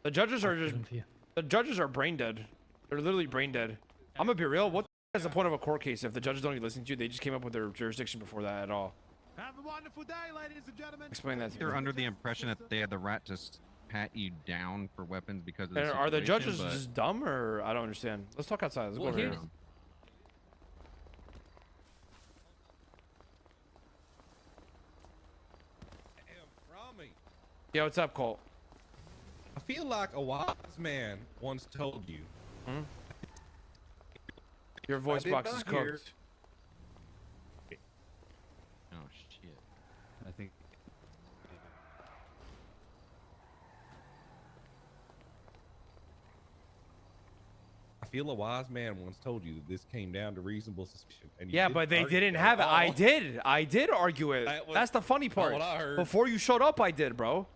The judges are just the judges are brain dead. They're literally brain dead. I'm gonna be real. What is the point of a court case if the judges don't even listen to you? They just came up with their jurisdiction before that at all. Have a wonderful day, ladies and gentlemen. Explain that to me. They're under the impression that they had the right to pat you down for weapons because of the Are the judges but... just dumb, or I don't understand? Let's talk outside. Let's go over here. Ramee. Yeah, what's up, Colt? I feel like a wise man once told you. Hmm? Your voice box is cooked. Oh shit! I think. I feel a wise man once told you that this came down to reasonable suspicion. And you Yeah, but they argue didn't that have it. at all. I did argue it. That's the funny part. what I heard. Before you showed up, I did, bro.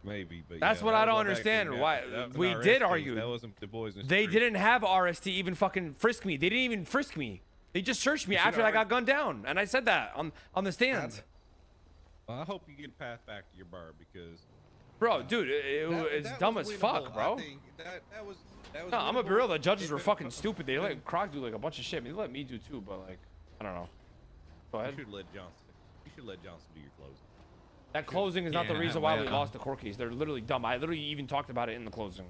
Maybe, but That's yeah, what that I was don't what that understand. came Why down to. That was an we RS did case. argue. That wasn't the boys in the They street. didn't have RS to even fucking frisk me. They didn't even frisk me. They just searched me after I got gunned down, and I said that on the stand. Well, I hope you get passed back to your bar because. Bro, dude, it's that dumb was as winnable. fuck, I bro. think that was No, I'm gonna be winnable. real. The judges If were it- fucking stupid. They let Croc do like a bunch of shit. I mean, they let me do too, but like, I don't know. Go You ahead. should let Johnson. You should let Johnson do your closing. That closing is not the Yeah, reason why we well, lost the court case. They're literally dumb. I literally even talked about it in the closing.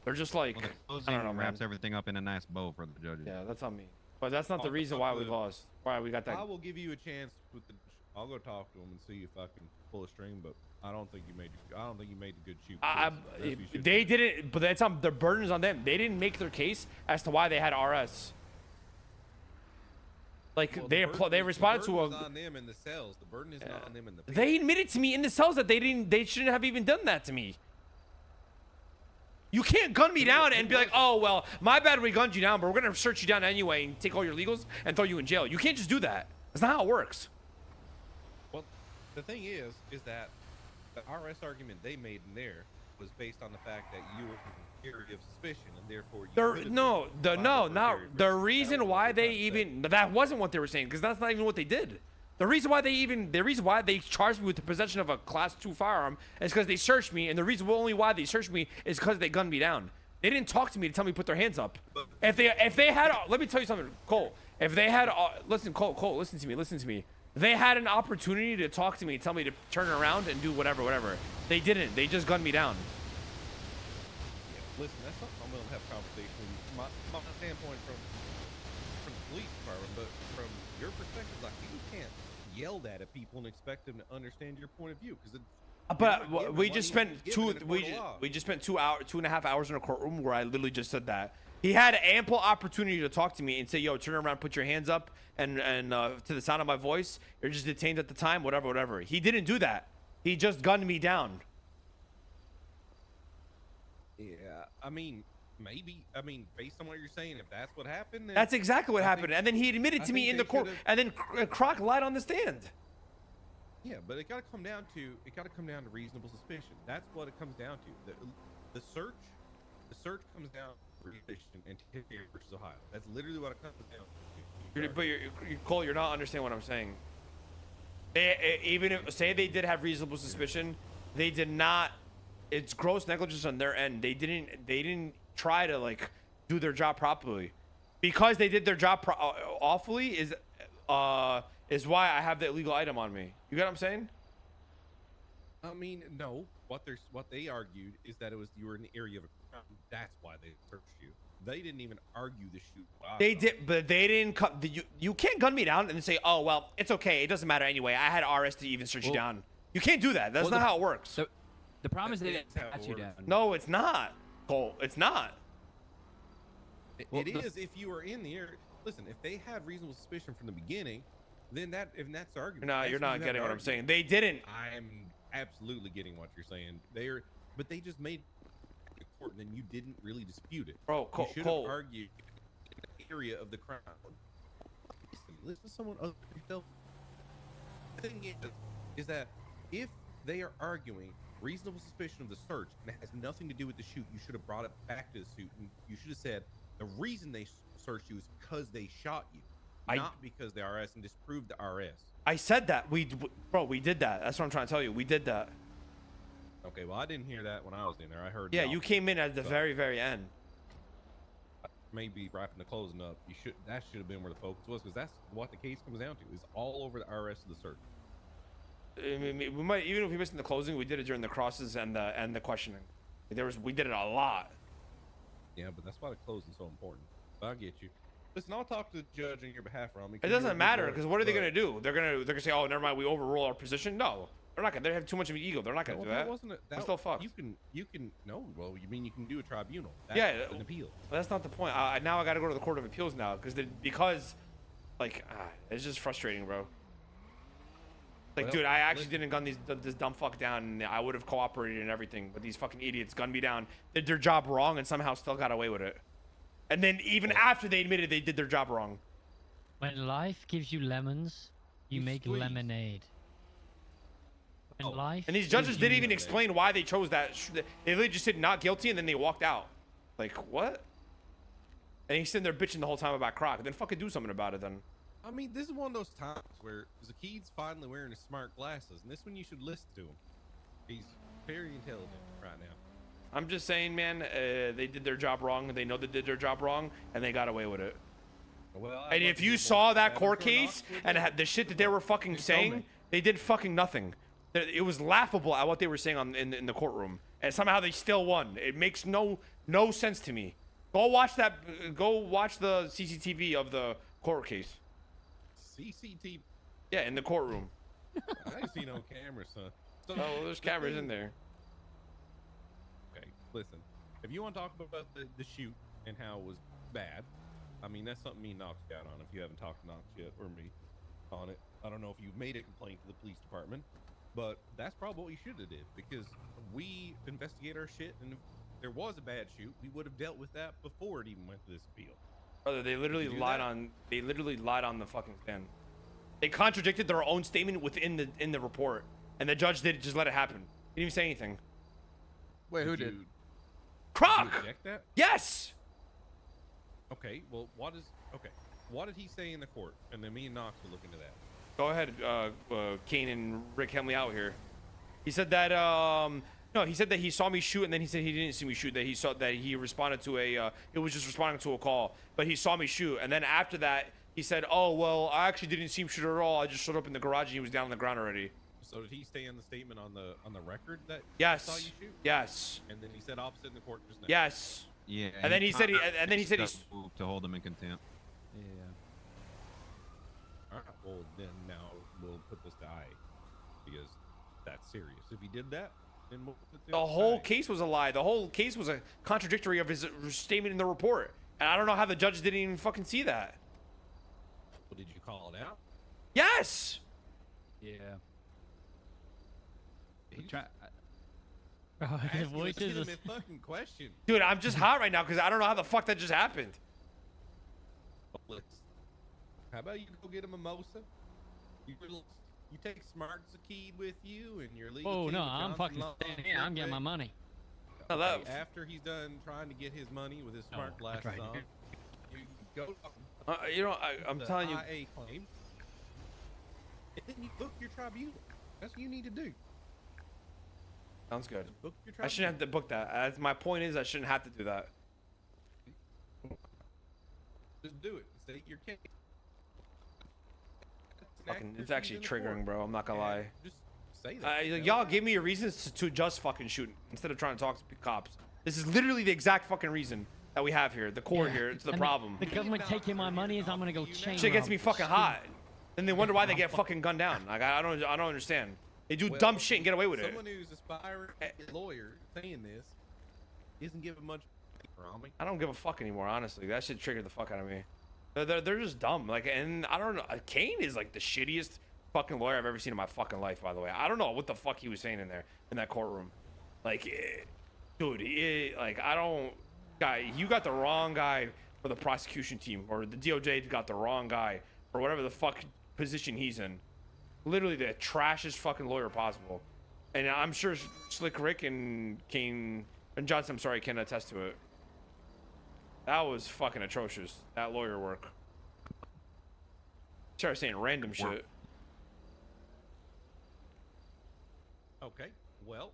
They're just like, Well, the I closing don't know, man. wraps everything up in a nice bow for the judges. Yeah, that's on me. But that's not the reason why we lost. Why we got that. I will give you a chance with the. I'll go talk to him and see if I can pull a string, but I don't think you made. I don't think you made a good shoot. That's what you should They do. didn't, but that's on the burden's on them. They didn't make their case as to why they had RS. Like Well, they responded to the burden a. is on them in the cells. The burden is not on them in the. They admitted to me in the cells that they shouldn't have even done that to me. You can't gun me down and be like, oh well, my bad, we gunned you down, but we're gonna search you down anyway and take all your legals and throw you in jail. You can't just do that. That's not how it works. Well, the thing is that the RS argument they made in there was based on the fact that you were in area of suspicion and therefore you. would have been liable for area of The suspicion. reason That was why what they they're trying to say. even that wasn't what they were saying, because that's not even what they did. The reason why they charged me with the possession of a class 2 firearm is because they searched me, and the reason only why they searched me is because they gunned me down. They didn't talk to me to tell me to put their hands up. If they had, let me tell you something, Cole. If they had, listen, Cole, listen to me. They had an opportunity to talk to me, tell me to turn around and do whatever. They didn't. They just gunned me down. Yeah, listen, that's something I'm willing to have a conversation with you. My standpoint from the police department, but from your perspective, like you can't yell that at people and expect them to understand your point of view because. But we just spent we just spent 2.5 hours in a courtroom where I literally just said that. He had ample opportunity to talk to me and say, "Yo, turn around, put your hands up," and to the sound of my voice, you're just detained at the time, whatever. He didn't do that. He just gunned me down. Yeah, I mean, maybe. I mean, based on what you're saying, if that's what happened, then That's exactly what I happened. think- And then he admitted I to me think in the they court. should've- And then Croc lied on the stand. Yeah, but it got to come down to reasonable suspicion. That's what it comes down to. The search comes down to suspicion and Terry versus Ohio. That's literally what it comes down to. But Cole, you're not understanding what I'm saying. Even if say they did have reasonable suspicion, they did not. It's gross negligence on their end. They didn't try to like do their job properly. Because they did their job awfully is why I have the illegal item on me. You get what I'm saying? I mean, no. What they argued is that you were in the area of a crime. That's why they searched you. They didn't even argue the shoot. They did, but they didn't come. You can't gun me down and then say, "Oh well, it's okay. It doesn't matter anyway. I had RS to even search you down." You can't do that. That's not how it works. The problem is they didn't That's how it pat you works. down. No, it's not, Cole. It's not. It is if you were in the area. Listen, if they had reasonable suspicion from the beginning, then that's the argument. No, That's you're when not you have getting to what I'm argue. saying. They didn't. I'm absolutely getting what you're saying. But they just made the court, and then you didn't really dispute it. Bro, You should have Cole. argued in the area of the crime. Listen to someone other than yourself. The thing is that if they are arguing reasonable suspicion of the search and it has nothing to do with the shoot, you should have brought it back to the suit, and you should have said the reason they searched you is because they shot you, not because they RS, and disproved the RS. I said that. Bro, we did that. That's what I'm trying to tell you. We did that. Okay, well, I didn't hear that when I was in there. I heard. Yeah, y'all you came in at the So- very end. maybe wrapping the closing up. That should have been where the focus was, because that's what the case comes down to. Is all over the RS of the search. I mean, we might, even if we missed in the closing, we did it during the crosses and the questioning. We did it a lot. Yeah, but that's why the closing's so important. But I get you. Listen, I'll talk to the judge on your behalf, Ramee. It doesn't matter because what are they gonna do? They're gonna say, oh, never mind, we overrule our position. No, they're not gonna. They have too much of an ego. They're not gonna do that. Wasn't it? I'm still fucked. You can. No, well, you mean you can do a tribunal? That's Yeah, an appeal. That's not the point. Now I gotta go to the Court of Appeals now like it's just frustrating, bro. Like, Well, dude, I actually didn't gun this dumb fuck down, and I would have cooperated and everything, but these fucking idiots gunned me down, did their job wrong, and somehow still got away with it. And then even after they admitted they did their job wrong. When life gives you lemons, you make squeeze. lemonade. When life And these judges gives didn't you- even explain why they chose that. They literally just said not guilty, and then they walked out. Like, what? And he's sitting there bitching the whole time about Croc. Then fucking do something about it then. I mean, this is one of those times where Zakid's finally wearing his smart glasses, and this one you should listen to him. He's very intelligent right now. I'm just saying, man, they did their job wrong. They know they did their job wrong, and they got away with it. Well, And if you saw that court case and the shit that they were fucking saying, they did fucking nothing. It was laughable at what they were saying in the courtroom, and somehow they still won. It makes no sense to me. Go watch the CCTV of the court case. CCTV, Yeah, in the courtroom. I ain't see no camera, son. So, Oh, well, there's cameras in there. Okay, listen. If you want to talk about the shoot and how it was bad, I mean, that's something me and Knox got on. If you haven't talked to Knox yet, or me on it, I don't know if you've made a complaint to the police department, but that's probably what you should have did, because we investigate our shit, and if there was a bad shoot, we would have dealt with that before it even went to this appeal. Brother, they literally Did you do lied that? on. They literally lied on the fucking stand. They contradicted their own statement within the report, and the judge did just let it happen. He didn't even say anything. Wait, who did? you Croc. object that? Yes. Okay, well, what did he say in the court? And then me and Knox will look into that. Go ahead, Kane and Rick, help me out here. He said that no, he said that he saw me shoot, and then he said he didn't see me shoot. That he saw that he responded to it was just responding to a call, but he saw me shoot, and then after that he said, oh well, I actually didn't see him shoot at all. I just showed up in the garage and he was down on the ground already. So did he stay in the statement on the record that Yes. he saw you shoot? Yes. And then he said opposite in the court just now. Yes. Yeah. And then he said he's. to hold him in contempt. Yeah. All right. Well, then now we'll put this to I, because that's serious. If he did that, then we'll put this The to whole I. case was a lie. The whole case was a contradictory of his statement in the report. And I don't know how the judge didn't even fucking see that. Well, did you call it out? Yes. Yeah. He Try, Bro, the asking a voice is. legitimate fucking question. Dude, I'm just hot right now because I don't know how the fuck that just happened. Let's- How about you go get a mimosa? You take Smart Zakid with you, and your legal Oh team no, with I'm Johnson fucking Law staying here. I'm getting my money. No, that- After he's done trying to get his money with his smart that's glasses right. on, you go I'm the telling you. IA claim, and then you book your tribunal. That's what you need to do. Sounds good. Book your I tribunal. shouldn't have to book that. My point is I shouldn't have to do that. Just do it. State your case. Fucking, it's actually triggering, bro. I'm not gonna lie. Just say that. Y'all give me a reason to just fucking shoot instead of trying to talk to cops. This is literally the exact fucking reason that we have here. The core Yeah. here. It's the And problem. The government taking my money is I'm gonna go change. Shit gets me fucking hot. Then they wonder why they get fucking gunned down. Like I don't understand. They do Well, dumb shit and get away with it. Someone who's aspiring lawyer saying this isn't given much Ramee. I don't give a fuck anymore, honestly. That shit triggered the fuck out of me. They're just dumb. Like, and I don't know. Kane is like the shittiest fucking lawyer I've ever seen in my fucking life. By the way, I don't know what the fuck he was saying in there in that courtroom. Like, dude, like I don't. Guy, you got the wrong guy for the prosecution team, or the DOJ got the wrong guy for whatever the fuck position he's in. Literally the trashiest fucking lawyer possible. And I'm sure Slick Rick and Kane and Johnson, I'm sorry, can attest to it. That was fucking atrocious. That lawyer work. Started saying random shit. Okay, well,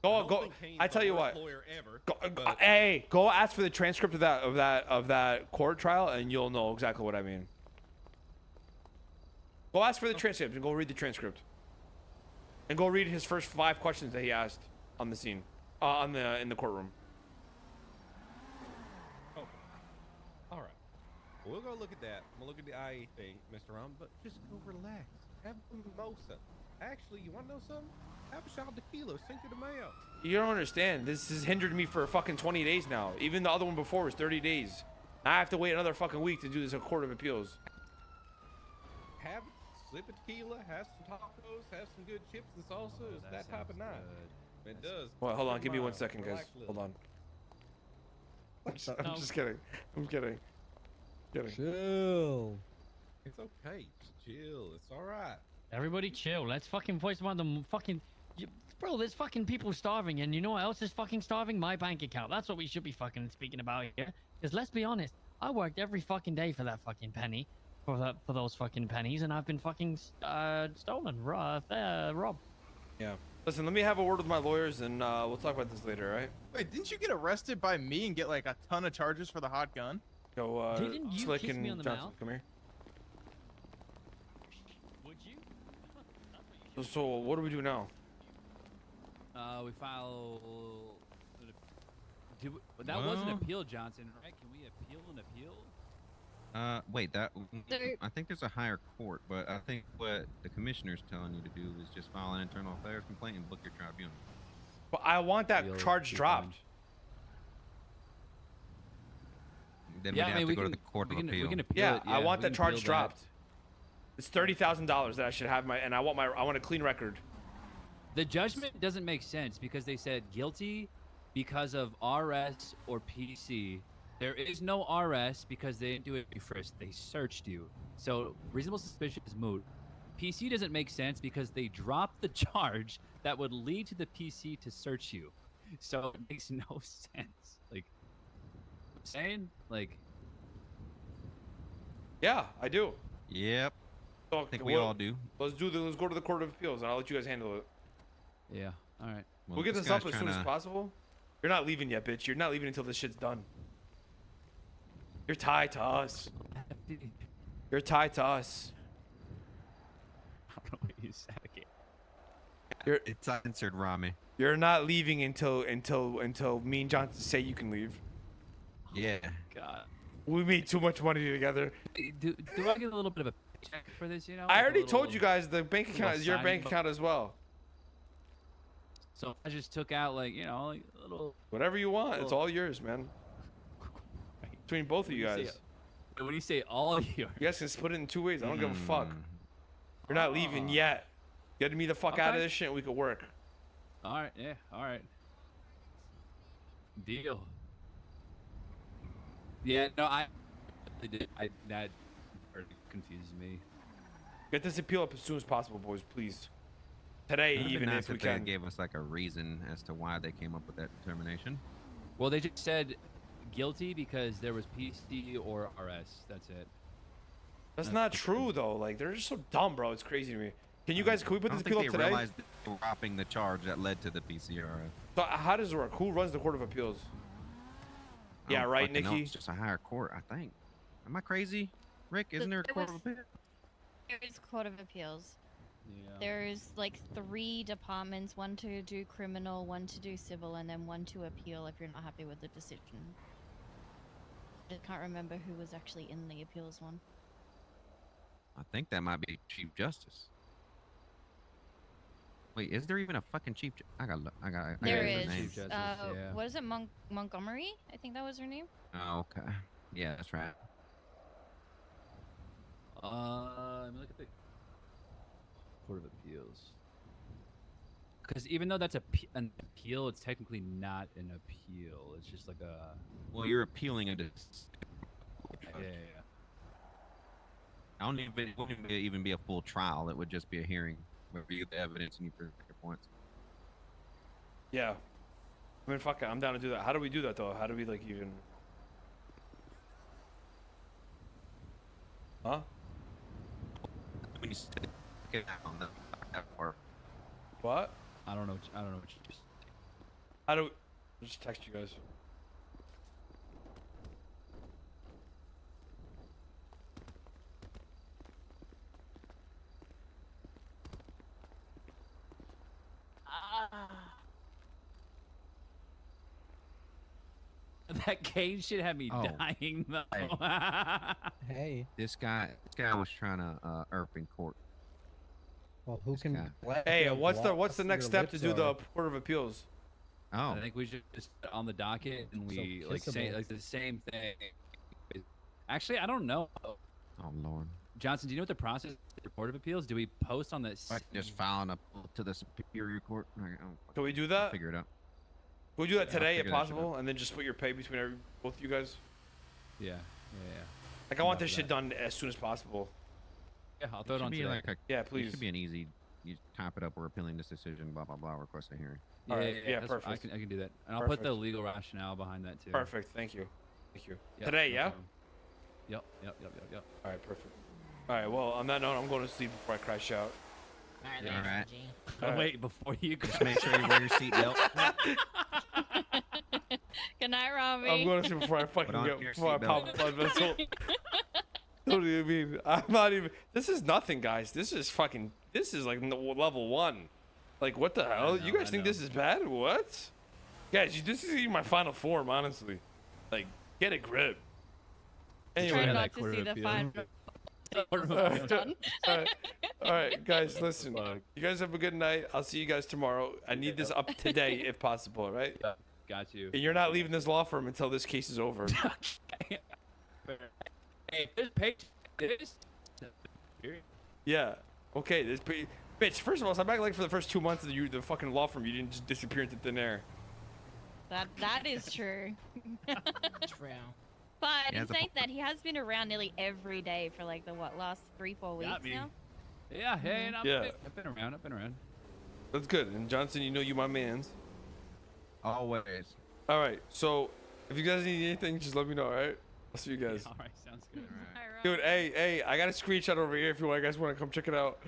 Go. think Kane's I tell the you worst what. lawyer ever. Go, hey, go ask for the transcript of that court trial, and you'll know exactly what I mean. Go ask for the transcript and go read the transcript, and go read his first 5 questions that he asked on the scene, in the courtroom. Okay. All right. We'll go look at that. We'll look at the IA thing, Mr. Ram, but just go relax. Have a mimosa. Actually, you want to know something? Have a shot of tequila. Sink to the mayo. You don't understand. This has hindered me for fucking 20 days now. Even the other one before was 30 days. I have to wait another fucking week to do this at Court of Appeals. Have a sip of tequila, have some tacos, have some good chips and salsa. It's that type of night. It does. Well, hold on. Clear Give me your 1 mind, second, guys. relax a little. Hold on. I'm just kidding. I'm kidding. Kidding. Chill. It's okay. Just chill. It's all right. Everybody chill. Let's fucking voice about the fucking... Bro, there's fucking people starving, and you know what else is fucking starving? My bank account. That's what we should be fucking speaking about here. Because let's be honest, I worked every fucking day for that fucking penny. For those fucking pennies, and I've been fucking stolen, robbed. Yeah. Listen, let me have a word with my lawyers, and we'll talk about this later, all right? Wait, didn't you get arrested by me and get like a ton of charges for the hot gun? Go, Didn't you Slick kiss and me on the Johnson, mouth? come here. Would you? So what do we do now? We file. That was an Well- appeal, Johnson, right? Can we appeal an appeal? Wait, There- I think there's a higher court, but I think what the commissioner's telling you to do is just file an internal affairs complaint and book your tribunal. But I want that You'll charge be dropped. fine. Then Yeah, we'd I have mean, to we go to can, the court we of can, appeal. we can appeal Yeah, it. I want we that can charge appeal that. dropped. It's $30,000 that I should have and I want a clean record. The judgment doesn't make sense because they said guilty because of RS or PC. There is no RS because they didn't do it first. They searched you. So reasonable suspicion is moot. PC doesn't make sense because they dropped the charge that would lead to the PC to search you. So it makes no sense. Like, I'm saying, like, Yeah, I do. Yep, So I think we all do. Let's go to the Court of Appeals, and I'll let you guys handle it. yeah, all right. We'll get this guy's up as soon as tryna- possible. You're not leaving yet, bitch. You're not leaving until this shit's done. You're tied to us. You're tied to us. I don't know what you said. Okay. It's answered, Ramee. You're not leaving until me and Johnson say you can leave. Yeah. God. We made too much money together. Do I get a little bit of a check for this? You know. I Like a already told little- you guys the bank account is your signing bank bo- account as well. So I just took out like like a little. Whatever you want, it's Well- all yours, man. Between both of you When you guys. say- When you say all yours, You guys can split it in 2 ways. I don't give a fuck. Mm. You're not leaving yet. Get me the fuck out of Okay. this shit and we could work. all right, yeah, all right. Deal. Yeah, no, that confuses me. Get this appeal up as soon as possible, boys, please. Today, It'd be even nice if we if they can. gave us like a reason as to why they came up with that determination. Well, they just said guilty because there was PC or RS. That's it. That's not true though. Like they're just so dumb, bro. It's crazy to me. Can we put I this don't appeal think up they today? realized that they were dropping the charge that led to the PCRF. So how does it work? Who runs the Court of Appeals? I Yeah, don't right, fucking know. Nikki? It's just a higher court, I think. Am I crazy? Rick, isn't there a there court was- of appeal? There is Court of Appeals. Yeah. There's like 3 departments, one to do criminal, one to do civil, and then one to appeal if you're not happy with the decision. I can't remember who was actually in the appeals one. I think that might be Chief Justice. Wait, is there even a fucking Chief? I got There the is. name. Chief Justice, yeah. What is it? Montgomery? I think that was her name. Oh, okay. Yeah, that's right. Let me look at the Court of Appeals. Because even though that's an appeal, it's technically not an appeal. It's just like a Well, you're appealing a yeah. I don't even. It won't even be a full trial. It would just be a hearing, review the evidence, and you prove your points. Yeah. I mean, fuck it. I'm down to do that. How do we do that though? How do we like even? Huh? When you sit it down, or What? I don't know. What you just... How do? I'll just text you guys. That cane shit had me Oh. dying though. Hey, This guy was trying to erp in court. well, who This can? guy. black Hey, how what's the glossy next your step to lips do the are? Court of Appeals? Oh, I think we should just put on the docket and So we like say kissable. like the same thing. Actually, I don't know. oh Lord. Johnson, do you know what the process is for the Court of Appeals? Do we post on this? Like just filing up to the Superior Court. Can we do I'll that? figure it out. Can we do that I'll today if figure that shit possible, and then just split your pay between both you guys? Yeah. Like I want Love this shit that. done as soon as possible. Yeah, I'll throw it should on be today. like a, Yeah, it please. should be an easy. You type it up. We're appealing this decision. Blah blah blah. Request a hearing. Yeah, Alright, yeah, that's- I perfect. can do that, and I'll put the Perfect. legal rationale behind that too. Perfect. Thank you. Thank you. Yep, Today, no yeah. problem. Yep. All right, perfect. All right. Well, on that note, I'm going to sleep before I crash out. All right. Oh, wait, before you go. Just make sure you wear your seatbelt. Good night, Ramee. I'm going to sleep before I fucking on get your before I pop a seatbelt. blood vessel. What do you mean? I'm not even. This is nothing, guys. This is fucking. This is like level 1. Like what the hell? You know, guys I think know. this is bad? What? Guys, this is even my final form, honestly. Like, get a grip. Try Anyway. that not to Court see of the Appeal. fine. Done. All right, guys, listen. You guys have a good night. I'll see you guys tomorrow. I need this up today if possible, all right? Yeah, got you. And you're not leaving this law firm until this case is over. Hey, if there's page this. Yeah. Okay. Bitch, first of all, so I'm back like for the first 2 months of the fucking law firm. You didn't just disappear into thin air. That is true. True. But Yeah, in the- saying that, he has been around nearly every day for like the last 3-4 weeks Got me. now. Yeah, hey, and Yeah. I've been around. That's good. And Johnson, you know you my mans. Always. All right. So if you guys need anything, just let me know. All right. I'll see you guys. All right, sounds good. Alright, Dude, hey, I got a screenshot over here if you guys want to come check it out.